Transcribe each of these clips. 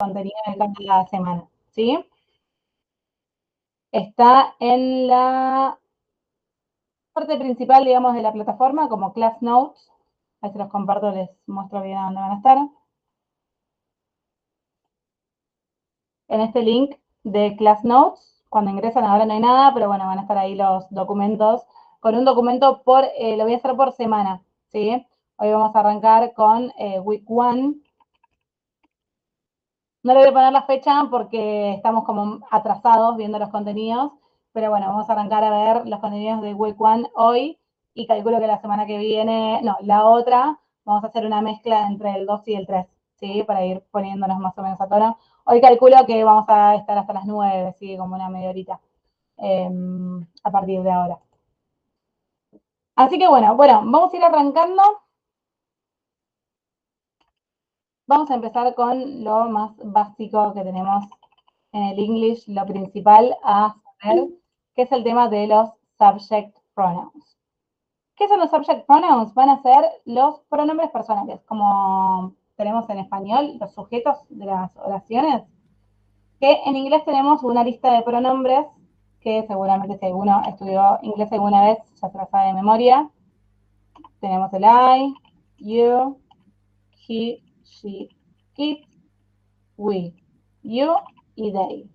contenido de cada semana, ¿sí? Está en la parte principal, digamos, de la plataforma, como Class Notes. Ahí se los comparto, les muestro bien dónde van a estar. En este link de Class Notes, cuando ingresan ahora no hay nada, pero bueno, van a estar ahí los documentos. Con un documento lo voy a hacer por semana, ¿sí? Hoy vamos a arrancar con Week 1. No le voy a poner la fecha porque estamos como atrasados viendo los contenidos, pero bueno, vamos a arrancar a ver los contenidos de Week 1 hoy y calculo que la semana que viene, no, la otra, vamos a hacer una mezcla entre el 2 y el 3, ¿sí? Para ir poniéndonos más o menos a tono. Hoy calculo que vamos a estar hasta las 9, ¿sí? Como una media horita a partir de ahora. Así que bueno, vamos a ir arrancando. Vamos a empezar con lo más básico que tenemos en el English, lo principal a saber, que es el tema de los subject pronouns. ¿Qué son los subject pronouns? Van a ser los pronombres personales, como tenemos en español, los sujetos de las oraciones, que en inglés tenemos una lista de pronombres que seguramente si alguno estudió inglés alguna vez ya se la sabe de memoria. Tenemos el I, you, he, she, it, we, you y they.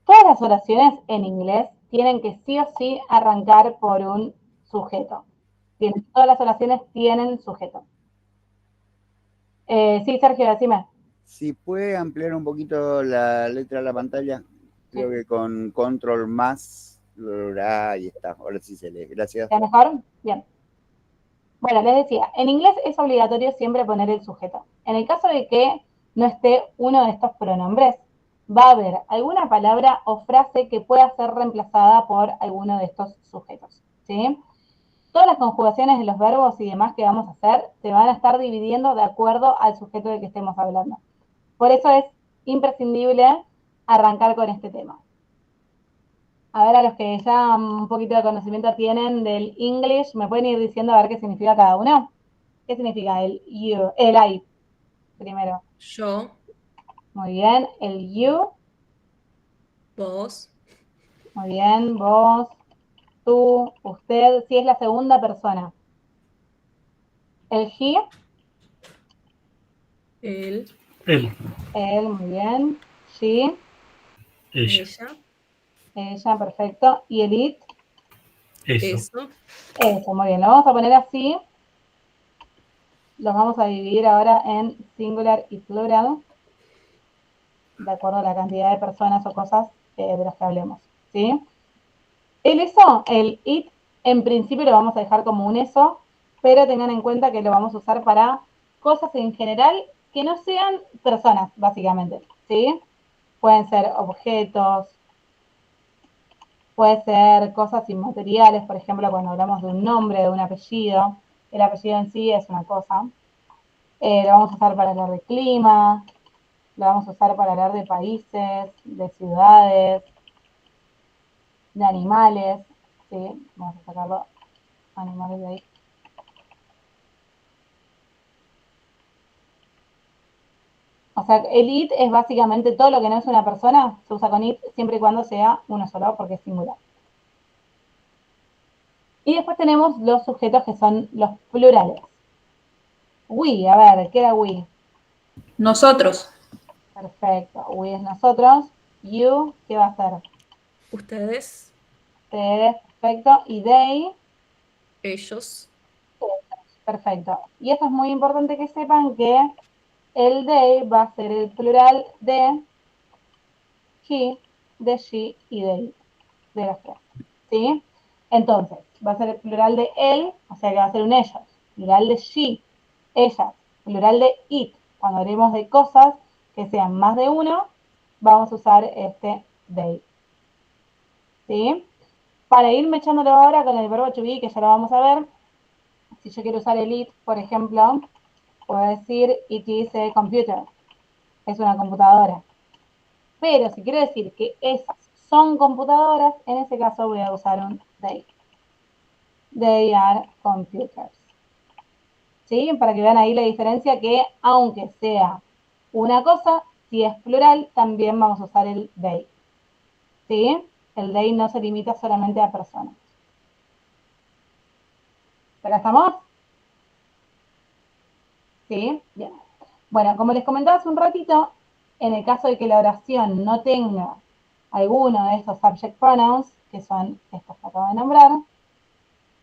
Todas las oraciones en inglés tienen que sí o sí arrancar por un sujeto. Todas las oraciones tienen sujeto. Sí, Sergio, decime. Si puede ampliar un poquito la letra de la pantalla, creo que con control más, ahí está, ahora sí se lee, gracias. ¿Ya mejor? Bien. Bueno, les decía, en inglés es obligatorio siempre poner el sujeto. En el caso de que no esté uno de estos pronombres, va a haber alguna palabra o frase que pueda ser reemplazada por alguno de estos sujetos, ¿sí? Todas las conjugaciones de los verbos y demás que vamos a hacer se van a estar dividiendo de acuerdo al sujeto del que estemos hablando. Por eso es imprescindible arrancar con este tema. A ver, a los que ya un poquito de conocimiento tienen del English, ¿me pueden ir diciendo a ver qué significa cada uno? ¿Qué significa el you? El I, primero. Yo, Muy bien. El you, vos, muy bien. Vos, tú, usted, si es la segunda persona. El he, él, Él, él, muy bien. She, ella, ella, perfecto. Y el it, eso. eso, muy bien. Lo vamos a poner así. Los vamos a dividir ahora en singular y plural, de acuerdo a la cantidad de personas o cosas de las que hablemos, ¿sí? El eso, el it, en principio lo vamos a dejar como un eso, pero tengan en cuenta que lo vamos a usar para cosas en general que no sean personas, básicamente, ¿sí? Pueden ser objetos, puede ser cosas inmateriales, por ejemplo, cuando hablamos de un nombre, de un apellido, el apellido en sí es una cosa. Lo vamos a usar para hablar de clima, lo vamos a usar para hablar de países, de ciudades, de animales, ¿sí? Vamos a sacarlo, animales de ahí. O sea, el it es básicamente todo lo que no es una persona, se usa con it siempre y cuando sea uno solo, porque es singular. Y después tenemos los sujetos que son los plurales. We, a ver, ¿qué era we? Nosotros. Perfecto, we es nosotros. You, ¿qué va a ser? ustedes, Ustedes, perfecto. Y they, ellos, perfecto. Y esto es muy importante que sepan que el they va a ser el plural de he, de she y de it, de los tres. ¿Sí? Entonces, va a ser el plural de él, o sea que va a ser un ellos. Plural de she, ellas. Plural de it. Cuando hablemos de cosas que sean más de uno, vamos a usar este they. ¿Sí? Para irme echándolo ahora con el verbo to be, que ya lo vamos a ver, si yo quiero usar el it, por ejemplo, puedo decir it is a computer. Es una computadora. Pero si quiero decir que esas son computadoras, en ese caso voy a usar un they. They are computers. ¿Sí? Para que vean ahí la diferencia que aunque sea una cosa, si es plural, también vamos a usar el they. ¿Sí? El they no se limita solamente a personas. ¿Acá estamos? ¿Sí? Bien. Bueno, como les comentaba hace un ratito, en el caso de que la oración no tenga alguno de estos subject pronouns, que son estos que acabo de nombrar,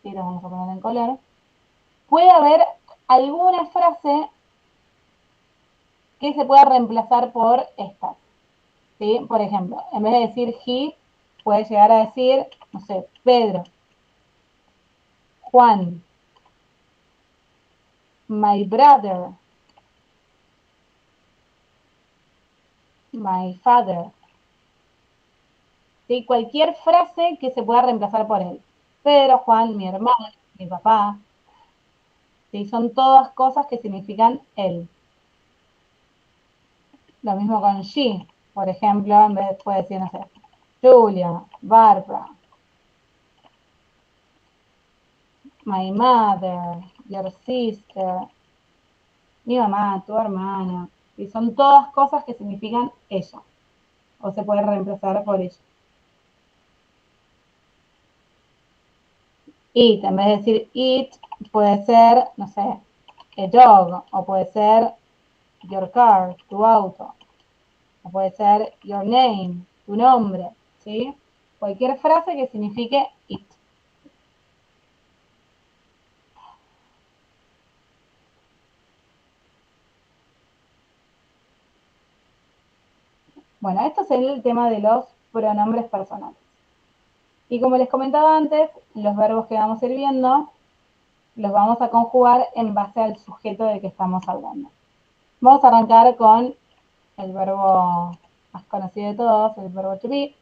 y los vamos a poner en color, puede haber alguna frase que se pueda reemplazar por estas. ¿Sí? Por ejemplo, en vez de decir he, puede llegar a decir, no sé, Pedro, Juan, my brother, my father. ¿Sí? Cualquier frase que se pueda reemplazar por él. Pedro, Juan, mi hermano, mi papá. ¿Sí? Son todas cosas que significan él. Lo mismo con she. Por ejemplo, en vez de puede decir, no sé, Julia, Barbara, my mother, your sister, mi mamá, tu hermana. Y son todas cosas que significan ella. O se puede reemplazar por ella. Eat, en vez de decir eat, puede ser, no sé, a dog, o puede ser your car, tu auto, o puede ser your name, tu nombre, ¿sí? Cualquier frase que signifique it. Bueno, esto es el tema de los pronombres personales. Y como les comentaba antes, los verbos que vamos a ir viendo los vamos a conjugar en base al sujeto del que estamos hablando. Vamos a arrancar con el verbo más conocido de todos, el verbo to be,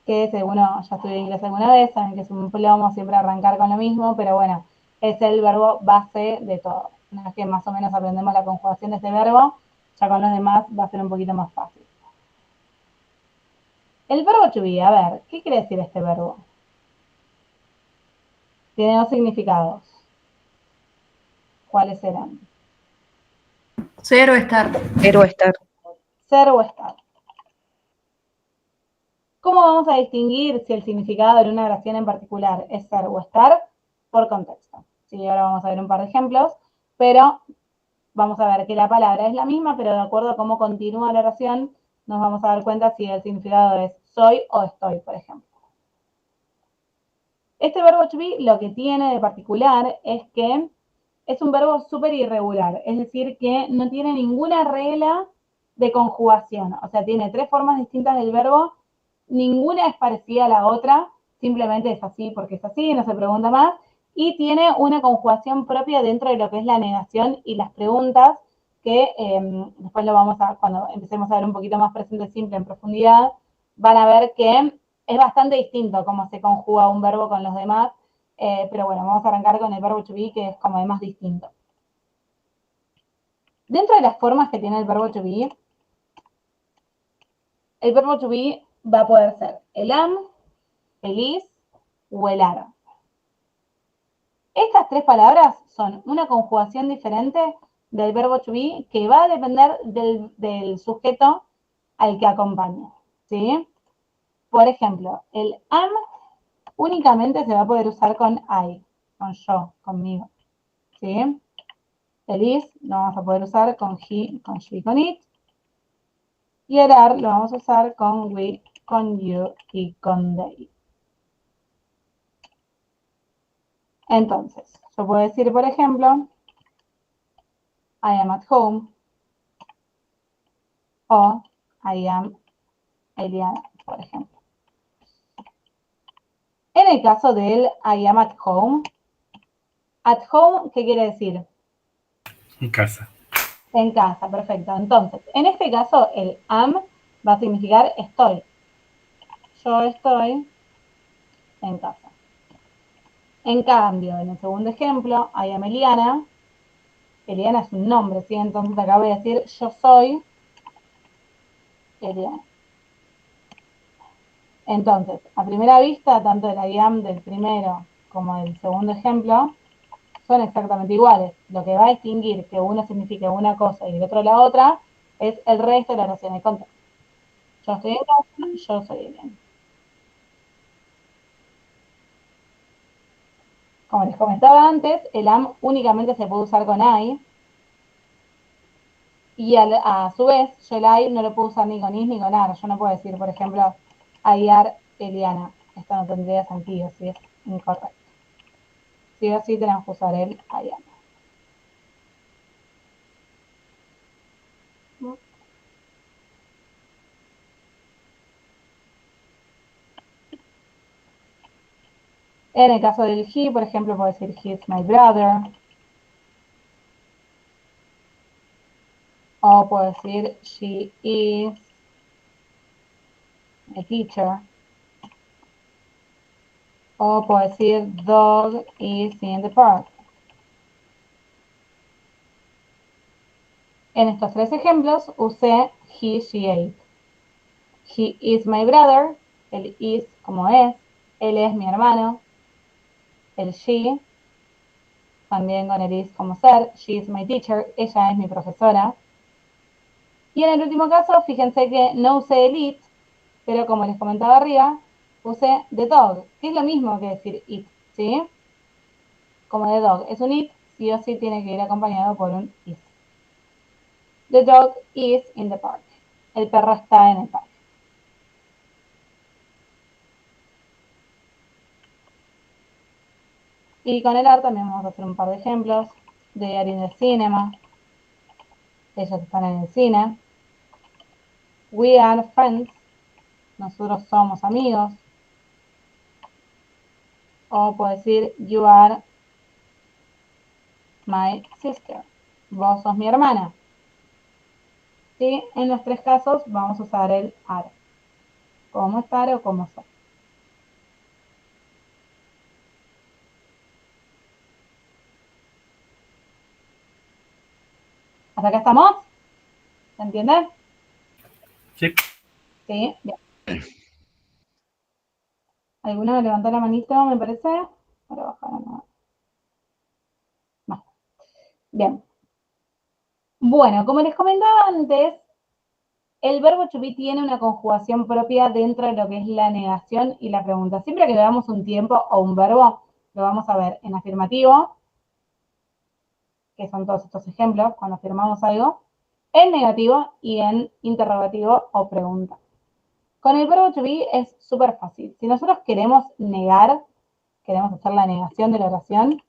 que si uno ya estudió inglés alguna vez, saben que es un plomo siempre arrancar con lo mismo, pero bueno, es el verbo base de todo. Una vez que más o menos aprendemos la conjugación de este verbo, ya con los demás va a ser un poquito más fácil. El verbo to be, a ver, ¿qué quiere decir este verbo? Tiene dos significados. ¿Cuáles serán? Ser o estar. Pero estar. Ser o estar. ¿Cómo vamos a distinguir si el significado de una oración en particular es ser o estar? Por contexto. Sí, ahora vamos a ver un par de ejemplos, pero vamos a ver que la palabra es la misma, pero de acuerdo a cómo continúa la oración, nos vamos a dar cuenta si el significado es soy o estoy, por ejemplo. Este verbo to be lo que tiene de particular es que es un verbo súper irregular, es decir, que no tiene ninguna regla de conjugación, o sea, tiene tres formas distintas del verbo, ninguna es parecida a la otra, simplemente es así porque es así, no se pregunta más, y tiene una conjugación propia dentro de lo que es la negación y las preguntas, que después lo vamos a, cuando empecemos a ver un poquito más presente simple en profundidad, van a ver que es bastante distinto cómo se conjuga un verbo con los demás, pero bueno, vamos a arrancar con el verbo to be, que es como el más distinto. Dentro de las formas que tiene el verbo to be va a poder ser el am, el is o el are. Estas tres palabras son una conjugación diferente del verbo to be que va a depender del sujeto al que acompaña, ¿sí? Por ejemplo, el am únicamente se va a poder usar con I, con yo, conmigo, ¿sí? El is lo vamos a poder usar con he, con she, con it. Y el are lo vamos a usar con we, con you y con they. Entonces, yo puedo decir, por ejemplo, I am at home o I am Eliana, por ejemplo. En el caso del I am at home, ¿qué quiere decir? En casa. En casa, perfecto. Entonces, en este caso, el am va a significar estoy. Yo estoy en casa. En cambio, en el segundo ejemplo, I am Eliana. Eliana es un nombre, ¿sí? Entonces acá voy a decir yo soy Eliana. Entonces, a primera vista, tanto el I am del primero como del segundo ejemplo son exactamente iguales. Lo que va a distinguir que uno significa una cosa y el otro la otra es el resto de la oración, el contexto. Yo estoy en casa, yo soy Eliana. Como les comentaba antes, el am únicamente se puede usar con I. Y a su vez, yo el I no lo puedo usar ni con is ni con ar. Yo no puedo decir, por ejemplo, I are Eliana. Esto no tendría sentido, si es incorrecto. Sí o sí tenemos que usar el I am. En el caso del he, por ejemplo, puedo decir he is my brother. O puedo decir she is my teacher. O puedo decir dog is in the park. En estos tres ejemplos usé he, she, ate. He is my brother. El is como es. Él es mi hermano. El she, también con el is como ser. She is my teacher. Ella es mi profesora. Y en el último caso, fíjense que no usé el it, pero como les comentaba arriba, usé the dog, que es lo mismo que decir it, ¿sí? Como the dog es un it, sí o sí tiene que ir acompañado por un is. The dog is in the park. El perro está en el parque. Y con el are también vamos a hacer un par de ejemplos. They are in the cinema. Ellos están en el cine. We are friends. Nosotros somos amigos. O puedo decir, you are my sister. Vos sos mi hermana. ¿Sí? En los tres casos vamos a usar el are. Como estar o como ser. ¿Hasta acá estamos? ¿Se entiende? Sí. Sí, bien. ¿Alguna levantó la manito, me parece? Para bajar no. Bien. Bueno, como les comentaba antes, el verbo to be tiene una conjugación propia dentro de lo que es la negación y la pregunta. Siempre que veamos un tiempo o un verbo, lo vamos a ver en afirmativo, que son todos estos ejemplos, cuando afirmamos algo, en negativo y en interrogativo o pregunta. Con el verbo to be es súper fácil. Si nosotros queremos negar, queremos hacer la negación de la oración,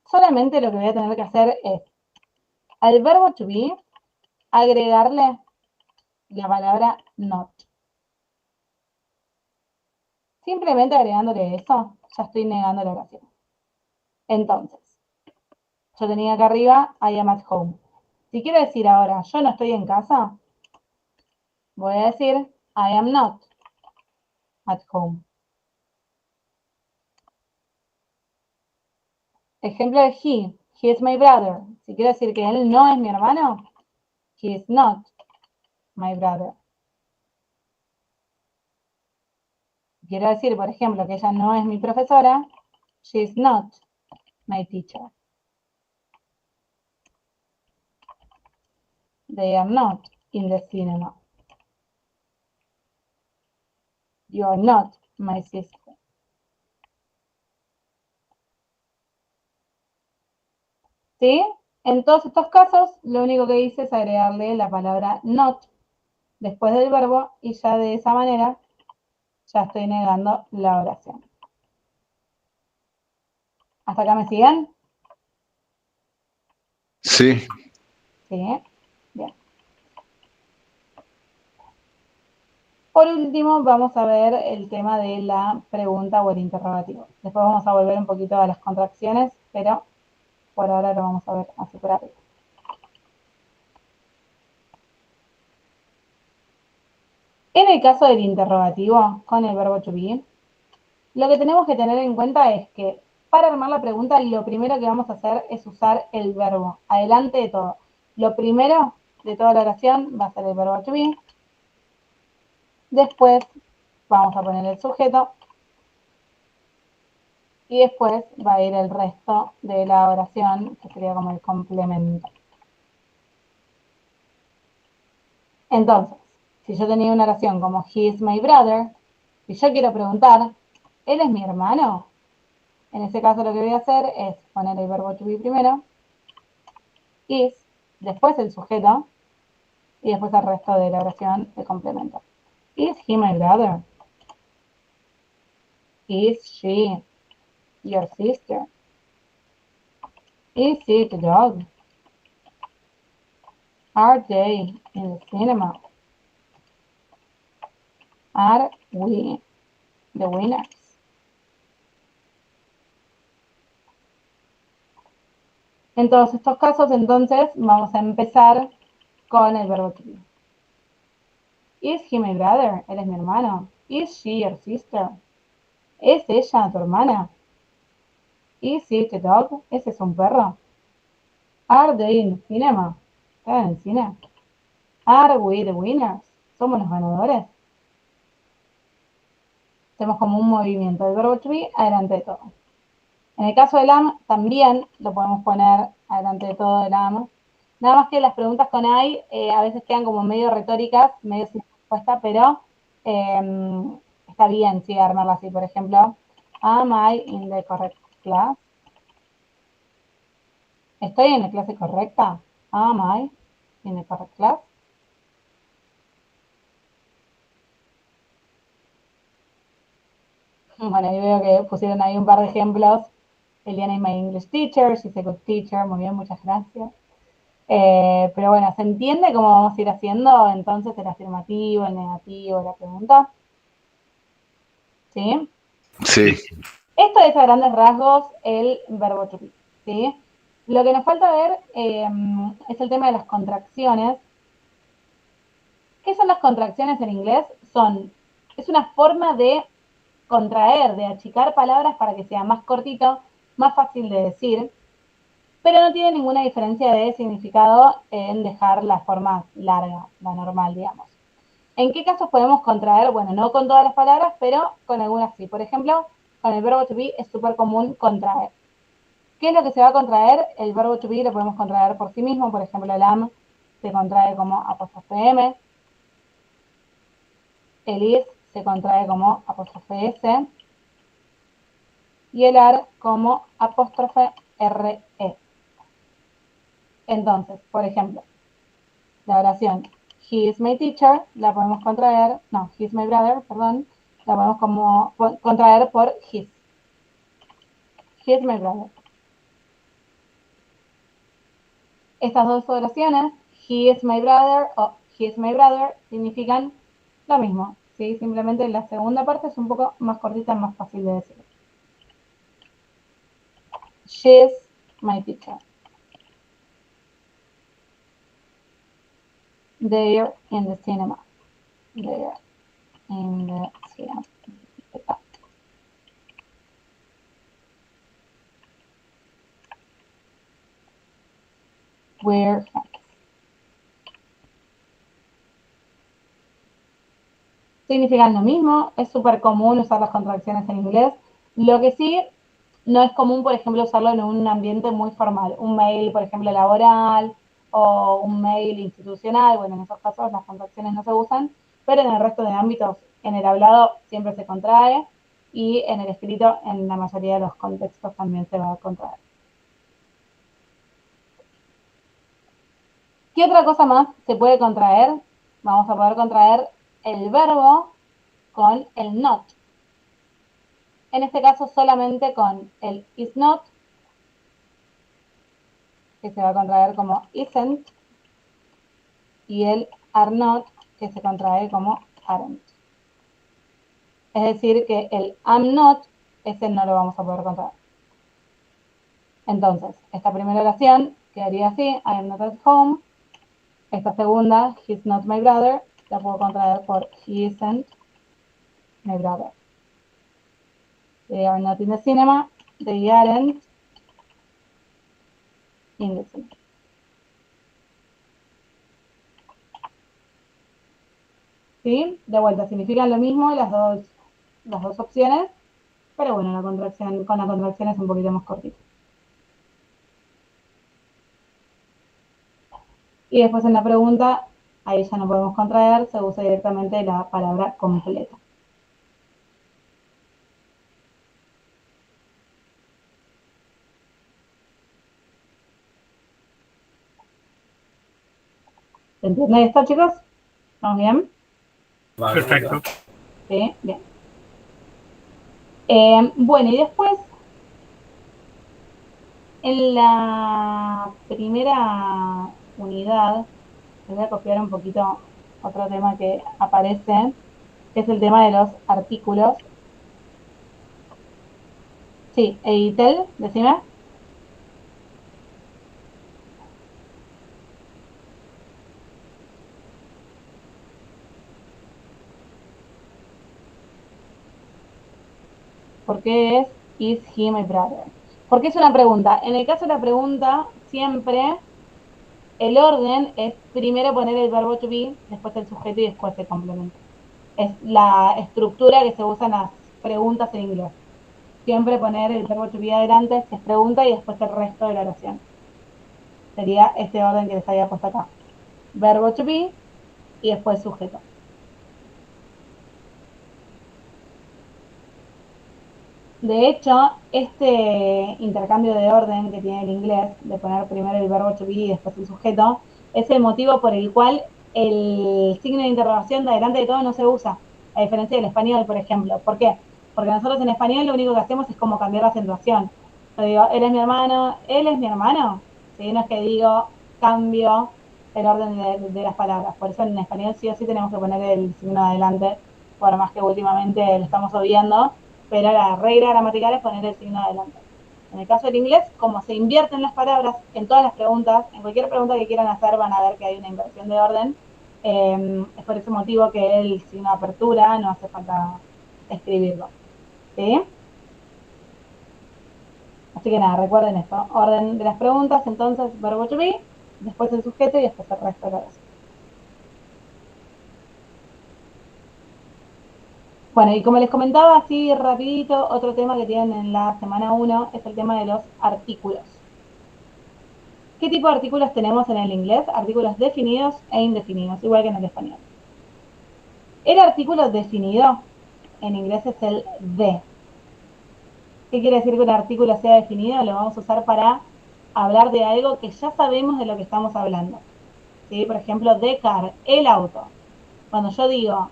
solamente lo que voy a tener que hacer es al verbo to be agregarle la palabra not. Simplemente agregándole eso, ya estoy negando la oración. Entonces, yo tenía acá arriba, I am at home. Si quiero decir ahora, yo no estoy en casa, voy a decir, I am not at home. Ejemplo de he is my brother. Si quiero decir que él no es mi hermano, he is not my brother. Quiero decir, por ejemplo, que ella no es mi profesora, she is not my teacher. They are not in the cinema. You are not my sister. ¿Sí? En todos estos casos, lo único que hice es agregarle la palabra not después del verbo y ya de esa manera ya estoy negando la oración. ¿Hasta acá me siguen? Sí. Sí. Bien. Por último, vamos a ver el tema de la pregunta o el interrogativo. Después vamos a volver un poquito a las contracciones, pero por ahora lo vamos a ver así por arriba. En el caso del interrogativo con el verbo to be, lo que tenemos que tener en cuenta es que para armar la pregunta, lo primero que vamos a hacer es usar el verbo, adelante de todo. Lo primero de toda la oración va a ser el verbo to be. Después vamos a poner el sujeto. y después va a ir el resto de la oración, que sería como el complemento. Entonces, si yo tenía una oración como he is my brother, si yo quiero preguntar, ¿él es mi hermano? En ese caso lo que voy a hacer es poner el verbo to be primero, is, después el sujeto, y después el resto de la oración de complemento. Is he my brother? Is she your sister? Is it a dog? Are they in the cinema? Are we the winners? En todos estos casos, entonces, vamos a empezar con el verbo to be. Is he my brother? Él es mi hermano. Is she your sister? ¿Es ella tu hermana? Is it a dog? ¿Ese es un perro? Are they in the cinema? ¿Están en el cine? Are we the winners? ¿Somos los ganadores? Hacemos como un movimiento del verbo to be adelante de todo. En el caso del am, también lo podemos poner adelante de todo el am. Nada más que las preguntas con I a veces quedan como medio retóricas, medio sin respuesta, pero está bien, sí, armarla así. Por ejemplo, am I in the correct class? ¿Estoy en la clase correcta? Am I in the correct class? Bueno, ahí veo que pusieron ahí un par de ejemplos. Eliana is my English teacher, she's a good teacher. Muy bien, muchas gracias. Pero bueno, ¿se entiende cómo vamos a ir haciendo entonces el afirmativo, el negativo, la pregunta? ¿Sí? Sí. Esto es a grandes rasgos el verbo to be, ¿sí? Lo que nos falta ver es el tema de las contracciones. ¿Qué son las contracciones en inglés? Es una forma de contraer, de achicar palabras para que sea más cortito, más fácil de decir, pero no tiene ninguna diferencia de significado en dejar la forma larga, la normal, digamos. ¿En qué casos podemos contraer? Bueno, no con todas las palabras, pero con algunas sí. Por ejemplo, con el verbo to be es súper común contraer. ¿Qué es lo que se va a contraer? El verbo to be lo podemos contraer por sí mismo. Por ejemplo, el am se contrae como apóstrofe M. El is se contrae como apóstrofe S. Y el are como apóstrofe RE. Entonces, por ejemplo, la oración he is my teacher la podemos contraer, no, he is my brother, perdón, la podemos contraer por his. He is my brother. Estas dos oraciones, he is my brother o he is my brother, significan lo mismo, ¿sí? Simplemente la segunda parte es un poco más cortita, más fácil de decir. She is my teacher. They're in the cinema. They're in the cinema. We're friends. Significan lo mismo, es súper común usar las contracciones en inglés. Lo que sí no es común, por ejemplo, usarlo en un ambiente muy formal. Un mail, por ejemplo, laboral o un mail institucional. Bueno, en esos casos las contracciones no se usan, pero en el resto de ámbitos, en el hablado siempre se contrae y en el escrito, en la mayoría de los contextos también se va a contraer. ¿Qué otra cosa más se puede contraer? Vamos a poder contraer el verbo con el not. En este caso solamente con el is not, que se va a contraer como isn't, y el are not, que se contrae como aren't. Es decir, que el am not, ese no lo vamos a poder contraer. Entonces, esta primera oración quedaría así, I am not at home. Esta segunda, he's not my brother, la puedo contraer por he isn't my brother. They are not in the cinema, they aren't in the cinema. ¿Sí? De vuelta, significan lo mismo las dos opciones, Pero bueno, con la contracción es un poquito más cortito. Y después en la pregunta, ahí ya no podemos contraer, se usa directamente la palabra completa. ¿Se entiende esto, chicos? ¿Estamos bien? Perfecto. Sí, bien. Bueno, y después, en la primera unidad, les voy a copiar un poquito otro tema que aparece, que es el tema de los artículos. Sí, Editel, decime. ¿Por qué es Is he my brother? Porque es una pregunta. En el caso de la pregunta, siempre el orden es primero poner el verbo to be, después el sujeto y después el complemento. Es la estructura que se usa en las preguntas en inglés. Siempre poner el verbo to be adelante, si es pregunta, y después el resto de la oración. Sería este orden que les había puesto acá. Verbo to be y después sujeto. De hecho, este intercambio de orden que tiene el inglés, de poner primero el verbo to be y después el sujeto, es el motivo por el cual el signo de interrogación de adelante de todo no se usa, a diferencia del español, por ejemplo. ¿Por qué? Porque nosotros en español lo único que hacemos es como cambiar la acentuación. Yo digo, él es mi hermano, él es mi hermano. ¿Sí? No es que digo, cambio el orden de las palabras. Por eso en español sí o sí tenemos que poner el signo de adelante, por más que últimamente lo estamos obviando, pero la regla gramatical es poner el signo adelante. En el caso del inglés, como se invierten las palabras en todas las preguntas, en cualquier pregunta que quieran hacer van a ver que hay una inversión de orden. Es por ese motivo que el signo de apertura no hace falta escribirlo. ¿Sí? Así que nada, recuerden esto. Orden de las preguntas, entonces, verbo to be, después el sujeto y después el resto de la oración. Bueno, y como les comentaba así rapidito, otro tema que tienen en la semana 1 es el tema de los artículos. ¿Qué tipo de artículos tenemos en el inglés? Artículos definidos e indefinidos, igual que en el español. El artículo definido en inglés es el de. ¿Qué quiere decir que un artículo sea definido? Lo vamos a usar para hablar de algo que ya sabemos de lo que estamos hablando. ¿Sí? Por ejemplo, the car, el auto. Cuando yo digo,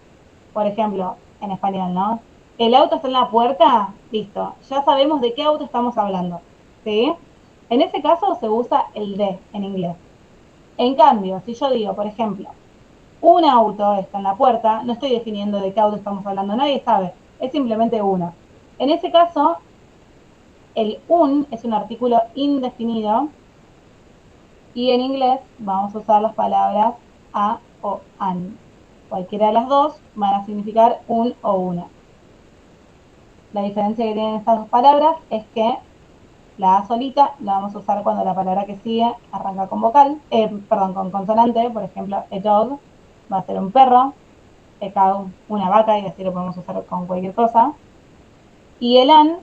por ejemplo, en español, ¿no? El auto está en la puerta, listo. Ya sabemos de qué auto estamos hablando. ¿Sí? En ese caso se usa el de en inglés. En cambio, si yo digo, por ejemplo, un auto está en la puerta, no estoy definiendo de qué auto estamos hablando, nadie sabe, es simplemente uno. En ese caso, el un es un artículo indefinido y en inglés vamos a usar las palabras a o an. Cualquiera de las dos van a significar un o una. La diferencia que tienen estas dos palabras es que la A solita la vamos a usar cuando la palabra que sigue arranca con vocal, perdón, con consonante, por ejemplo, a dog va a ser un perro, a cow una vaca, y así lo podemos usar con cualquier cosa. Y el an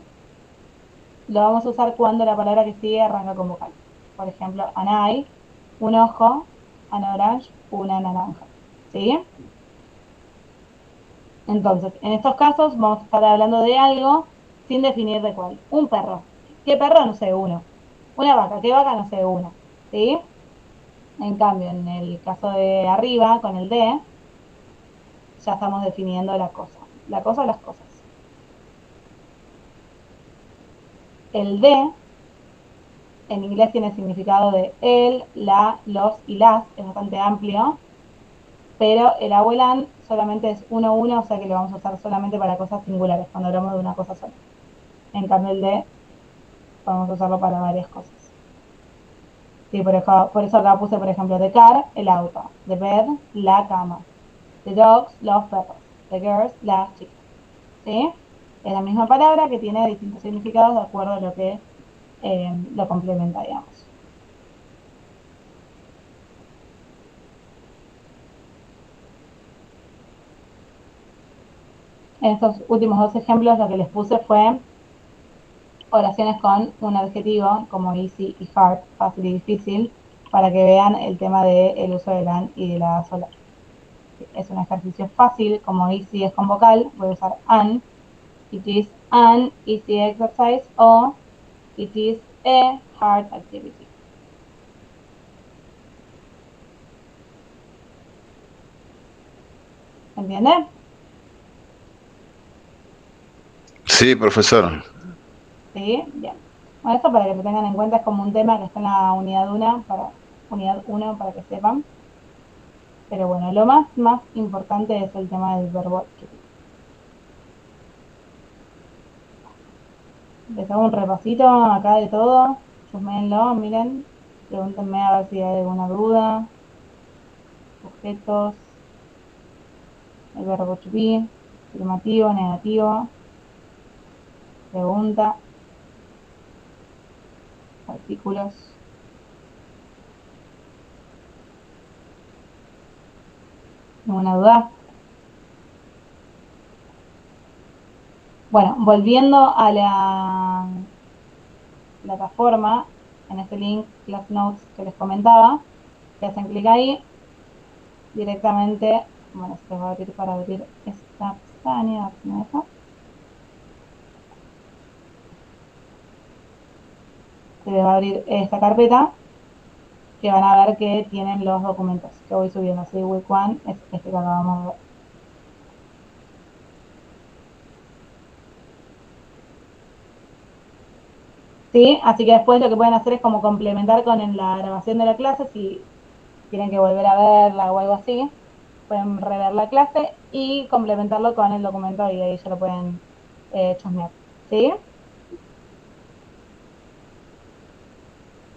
lo vamos a usar cuando la palabra que sigue arranca con vocal. Por ejemplo, an eye, un ojo, an orange, una naranja. ¿Sí? Entonces, en estos casos vamos a estar hablando de algo sin definir de cuál. Un perro. ¿Qué perro? No sé, uno. Una vaca. ¿Qué vaca? No sé, una. ¿Sí? En cambio, en el caso de arriba, con el de, ya estamos definiendo la cosa. La cosa o las cosas. El de, en inglés tiene el significado de el, la, los y las, es bastante amplio, pero el abuelan solamente es uno, o sea que lo vamos a usar solamente para cosas singulares, cuando hablamos de una cosa sola. En cambio, el de, podemos usarlo para varias cosas. Sí, por eso acá puse, por ejemplo, the car, el auto, the bed, la cama, the dogs, los perros, the girls, las chicas. ¿Sí? Es la misma palabra que tiene distintos significados de acuerdo a lo que lo complementa, digamos. En estos últimos dos ejemplos lo que les puse fue oraciones con un adjetivo como easy y hard, fácil y difícil, para que vean el tema del uso del an y de la sola. Es un ejercicio fácil, como easy es con vocal, voy a usar an. It is an easy exercise o it is a hard activity. ¿Entiende? Sí, profesor. Sí, bien. Bueno, esto para que lo tengan en cuenta es como un tema que está en la unidad 1 para que sepan. Pero bueno, lo más importante es el tema del verbo to be. Les hago un repasito acá de todo. Chusméenlo, miren. Pregúntenme a ver si hay alguna duda. Sujetos. El verbo to be. Afirmativo, negativo. Pregunta. Artículos. ¿Ninguna duda? Bueno, volviendo a la plataforma, en ese link, Class Notes que les comentaba, que hacen clic ahí, directamente, bueno, se les va a abrir para abrir esta pestaña, si me deja. Se les va a abrir esta carpeta, que van a ver que tienen los documentos que voy subiendo. Así, Week 1 es este que acabamos de ver. ¿Sí? Así que después lo que pueden hacer es como complementar con la grabación de la clase, si tienen que volver a verla o algo así, pueden rever la clase y complementarlo con el documento y ahí ya lo pueden chusmear. ¿Sí?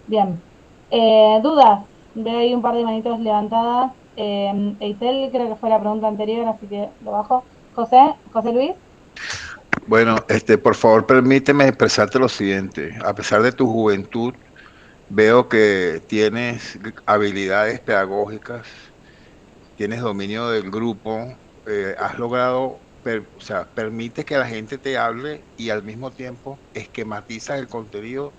Bien. ¿Dudas? Veo ahí un par de manitos levantadas. Eitel creo que fue la pregunta anterior, así que lo bajo. José Luis. Bueno, por favor, permíteme expresarte lo siguiente. A pesar de tu juventud, veo que tienes habilidades pedagógicas, tienes dominio del grupo, has logrado, o sea, permite que la gente te hable y al mismo tiempo esquematizas el contenido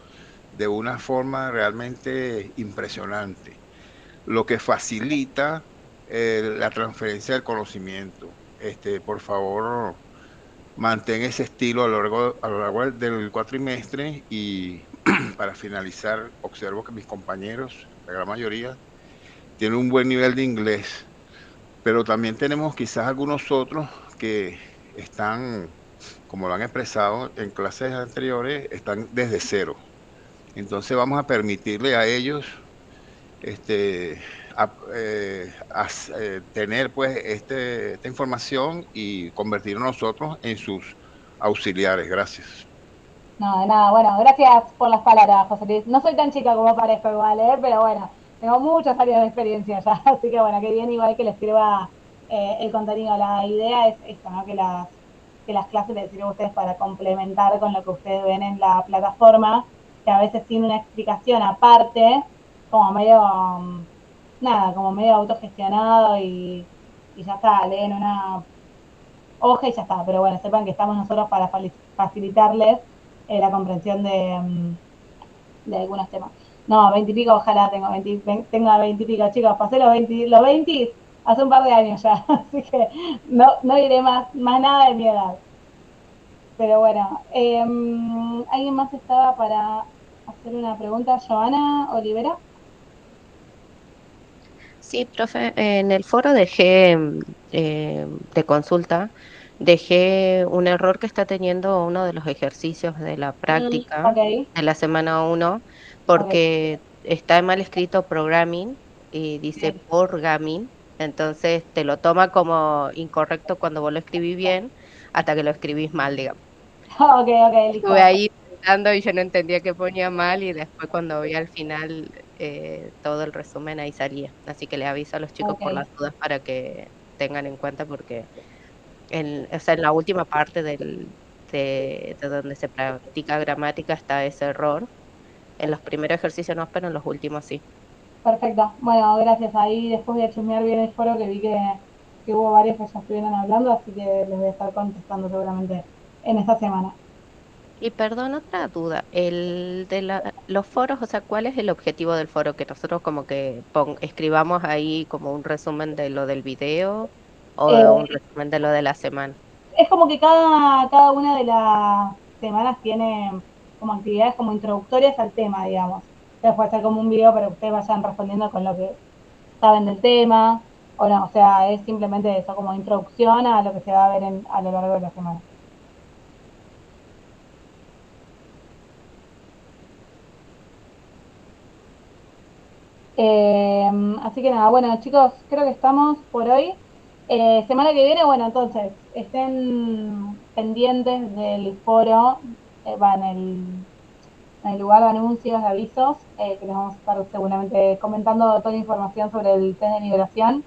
de una forma realmente impresionante, lo que facilita la transferencia del conocimiento. Por favor, mantén ese estilo a lo largo del cuatrimestre y para finalizar, observo que mis compañeros, la gran mayoría, tienen un buen nivel de inglés, pero también tenemos quizás algunos otros que están, como lo han expresado en clases anteriores, están desde cero. Entonces vamos a permitirle a ellos tener pues esta información y convertirnos nosotros en sus auxiliares. Gracias. No, de nada, bueno, gracias por las palabras, José Luis. No soy tan chica como parezco igual, pero bueno, tengo muchos años de experiencia ya, así que bueno, que bien igual que les sirva el contenido. La idea es esto, ¿no? Que las clases les sirvan a ustedes para complementar con lo que ustedes ven en la plataforma, que a veces tiene una explicación aparte, como medio, nada, como medio autogestionado y ya está, leen una hoja y ya está, pero bueno, sepan que estamos nosotros para facilitarles la comprensión de algunos temas. No, 20 y pico, ojalá tenga 20 y pico, chicos, pasé los 20 hace un par de años ya, así que no diré más nada de mi edad. Pero bueno, ¿alguien más estaba para hacer una pregunta? Joana Olivera. Sí, profe, en el foro dejé de consulta, dejé un error que está teniendo uno de los ejercicios de la práctica Ok, de la semana 1, ok, porque está mal escrito programming y dice bien. porgaming, entonces te lo toma como incorrecto cuando vos lo escribís bien, hasta que lo escribís mal, digamos. Ok, Estuve listo. ahí intentando y yo no entendía qué ponía mal y después cuando vi al final todo el resumen ahí salía. Así que le aviso a los chicos Ok, por las dudas para que tengan en cuenta porque o sea, en la última parte de donde se practica gramática está ese error. En los primeros ejercicios no, pero en los últimos sí. perfecto. Bueno, gracias. Ahí después voy a chusmear bien el foro que vi que hubo varios que ya estuvieron hablando, así que les voy a estar contestando seguramente en esta semana. Y perdón, otra duda. El de los foros, o sea, ¿cuál es el objetivo del foro? Que nosotros como que escribamos ahí como un resumen de lo del video o un Eh, resumen de lo de la semana. es como que cada una de las semanas tiene como actividades como introductorias al tema, digamos. Entonces puede ser como un video para que ustedes vayan respondiendo con lo que saben del tema, o no, o sea, es simplemente eso, como introducción a lo que se va a ver a lo largo de la semana. Así que nada, bueno chicos, creo que estamos por hoy. Semana que viene, bueno, entonces, estén pendientes del foro, en el lugar de anuncios, de avisos, que les vamos a estar seguramente comentando toda la información sobre el test de nivelación.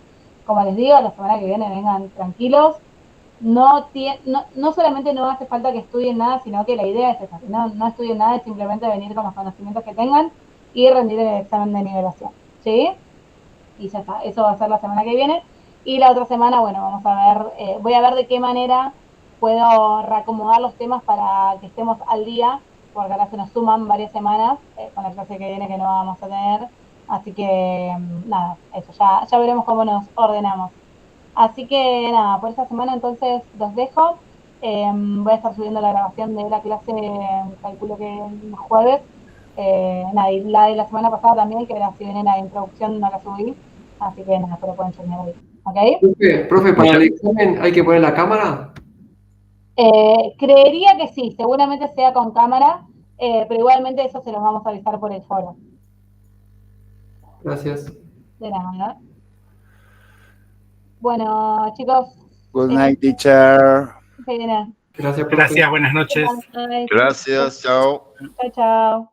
Como les digo, la semana que viene vengan tranquilos. No solamente no hace falta que estudien nada, sino que la idea es esa, que no estudien nada, es simplemente venir con los conocimientos que tengan y rendir el examen de nivelación. ¿Sí? Y ya está, eso va a ser la semana que viene. Y la otra semana, bueno, vamos a ver, voy a ver de qué manera puedo reacomodar los temas para que estemos al día, porque ahora se nos suman varias semanas con la clase que viene que no vamos a tener. Así que, nada, eso, ya veremos cómo nos ordenamos. Así que, nada, por esta semana entonces los dejo. Voy a estar subiendo la grabación de la clase, calculo que el jueves. Nada, y la de la semana pasada también, que era si viene la introducción, no la subí. Así que nada, pero pueden chequear ahí. ¿Ok? Profe, para el examen hay que poner la cámara. Creería que sí, seguramente sea con cámara, pero igualmente eso se los vamos a avisar por el foro. Gracias. De nada. Bueno, chicos. Good night, teacher. Que viene. Gracias, profe. Gracias, buenas noches. Bye. Gracias, chao. Chao, chao.